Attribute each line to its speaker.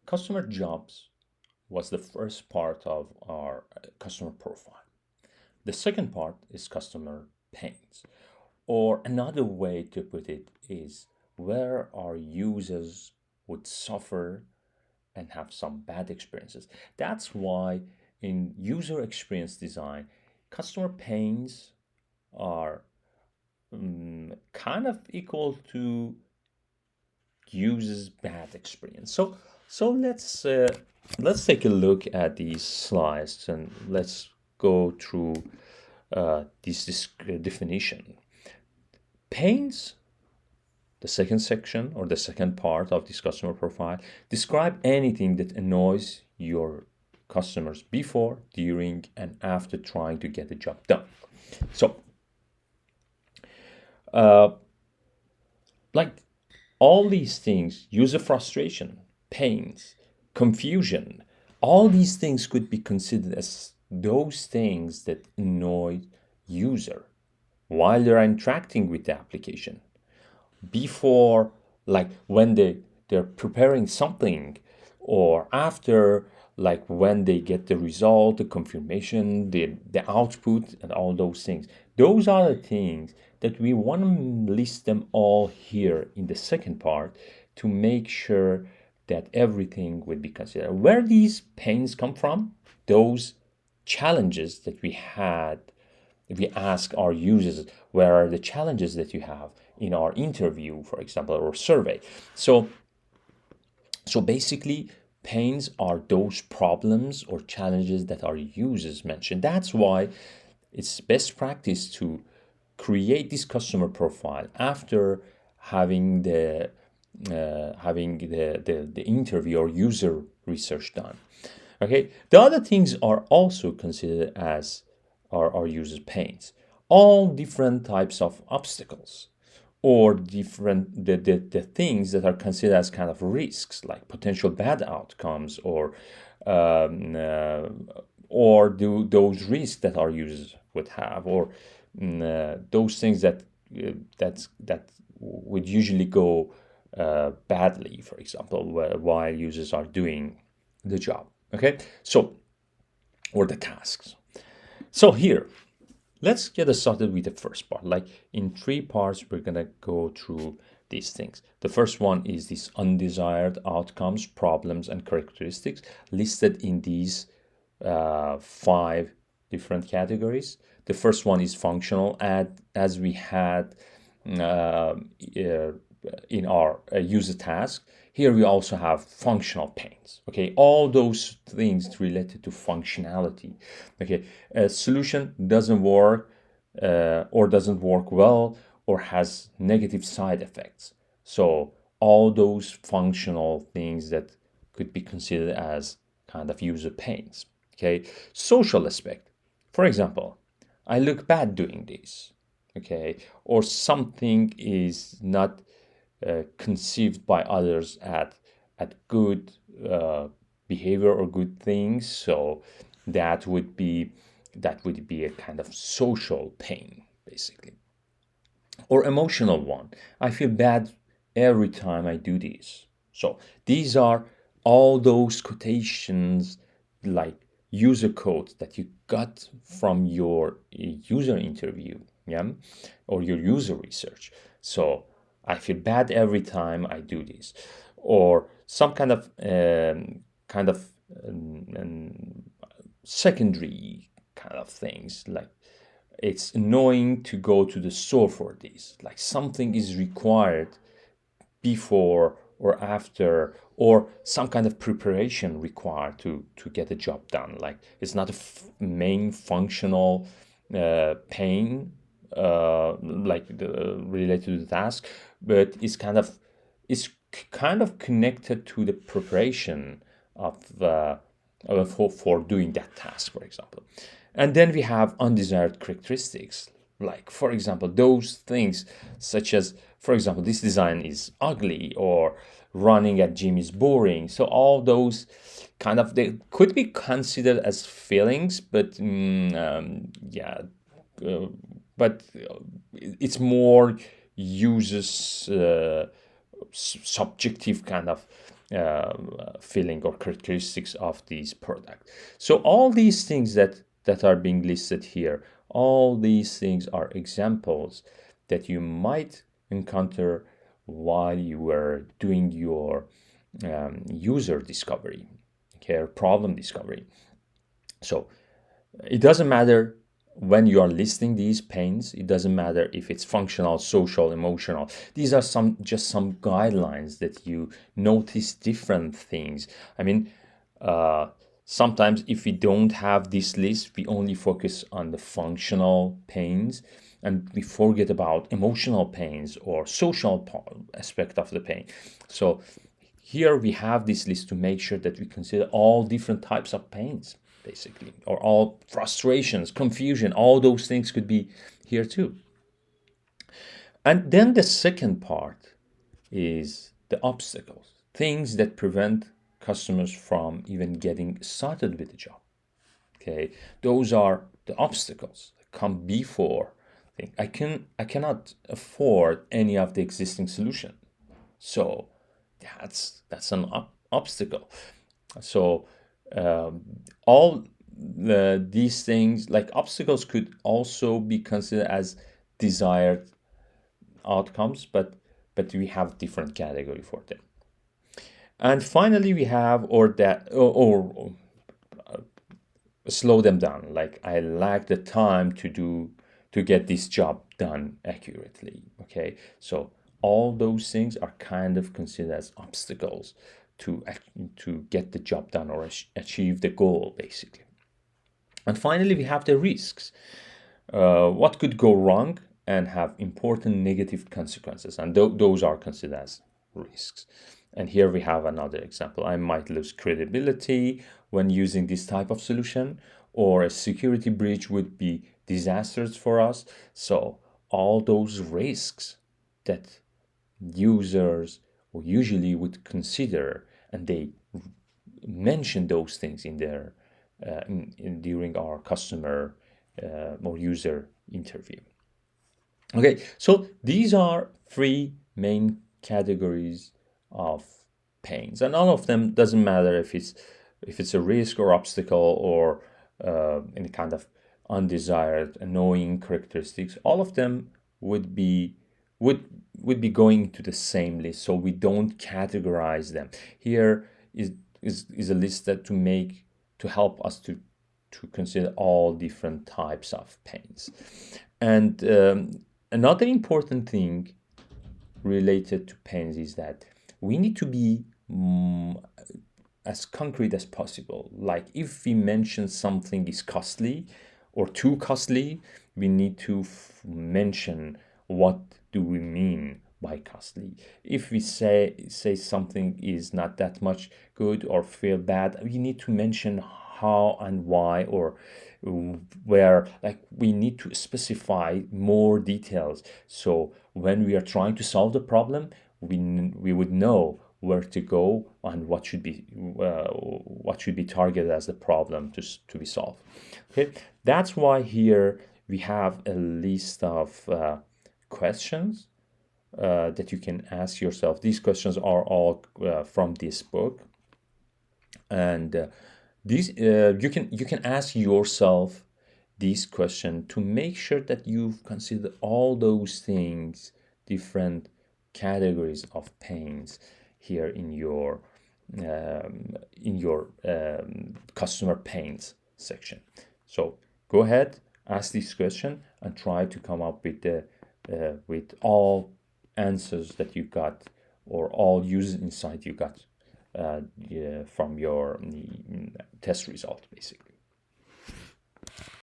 Speaker 1: customer jobs was the first part of our customer profile. The second part is customer pains. Or another way to put it is where our users would suffer and have some bad experiences. That's why in user experience design, customer pains are kind of equal to users' bad experience. So let's take a look at these slides and let's go through this definition. Pains, the second section or the second part of this customer profile, describe anything that annoys your customers before, during, and after trying to get the job done. So, like all these things, user frustration, pains, confusion, all these things could be considered as those things that annoy user while they're interacting with the application. Before, like when they're preparing something, or after, like when they get the result, the confirmation, the output, and all those things. Those are the things that we want to list them all here in the second part to make sure that everything would be considered. Where these pains come from, those challenges that we had, if we ask our users, where are the challenges that you have in our interview, for example, or survey. So basically, pains are those problems or challenges that our users mention. That's why it's best practice to create this customer profile after having the interview or user research done. Okay, the other things are also considered as our user pains. All different types of obstacles or different the things that are considered as kind of risks, like potential bad outcomes or those risks that our users would have, or those things that would usually go badly, for example, while users are doing the job. Okay, so or the tasks. So here, let's get started with the first part. Like in three parts, we're gonna go through these things. The first one is these undesired outcomes, problems, and characteristics listed in these 5 different categories. The first one is functional, as we had in our user task. Here we also have functional pains. Okay, all those things related to functionality. Okay, a solution doesn't work or doesn't work well or has negative side effects. So all those functional things that could be considered as kind of user pains. Okay, social aspect. For example, I look bad doing this. Okay, or something is not conceived by others at good behavior or good things. So that would be a kind of social pain, basically. Or emotional one. I feel bad every time I do this. So these are all those quotations, like user codes that you got from your user interview, yeah, or your user research. So I feel bad every time I do this, or some kind of secondary kind of things, like it's annoying to go to the store for this, like something is required before or after, or some kind of preparation required to get the job done. Like it's not a main functional pain related to the task, but it's kind of connected to the preparation of for doing that task, for example. And then we have undesired characteristics, like for example those things such as, for example, this design is ugly, or running at gym is boring. So all those kind of, they could be considered as feelings, but but it's more users subjective kind of feeling or characteristics of these products. So all these things that are being listed here, all these things are examples that you might encounter while you were doing your user discovery, okay, or problem discovery. So it doesn't matter when you are listing these pains. It doesn't matter if it's functional, social, emotional. These are just some guidelines that you notice different things. I mean, sometimes if we don't have this list, we only focus on the functional pains and we forget about emotional pains or social aspect of the pain. So here we have this list to make sure that we consider all different types of pains, basically, or all frustrations, confusion, all those things could be here too. And then the second part is the obstacles, things that prevent customers from even getting started with the job. Okay, those are the obstacles that come before. I cannot afford any of the existing solution, so that's an obstacle. So all these things, like obstacles, could also be considered as desired outcomes, but we have different category for them. And finally, we have or slow them down. Like, I lack the time to get this job done accurately. Okay, so all those things are kind of considered as obstacles to get the job done or achieve the goal, basically. And finally, we have the risks. What could go wrong and have important negative consequences, and those are considered as risks. And here we have another example. I might lose credibility when using this type of solution, or a security breach would be disastrous for us. So all those risks that users usually would consider, and they mention those things in their during our customer or user interview. Okay, so these are three main categories of pains, and all of them doesn't matter if it's a risk or obstacle or any kind of undesired, annoying characteristics. All of them would be would would be going to the same list, so we don't categorize them. Here is a list that to help us to consider all different types of pains. And another important thing related to pains is that we need to be as concrete as possible. Like, if we mention something is costly or too costly, we need to mention what do we mean by costly. If we say something is not that much good or feel bad, we need to mention how and why, or where. Like, we need to specify more details, so when we are trying to solve the problem, we would know where to go and what should be targeted as the problem to be solved. Okay, that's why here we have a list of questions that you can ask yourself. These questions are all from this book, and these you can ask yourself this question to make sure that you've considered all those things, different categories of pains here in your customer pains section. So go ahead, ask this question, and try to come up with all answers that you got, or all user insight you got from your test result, basically.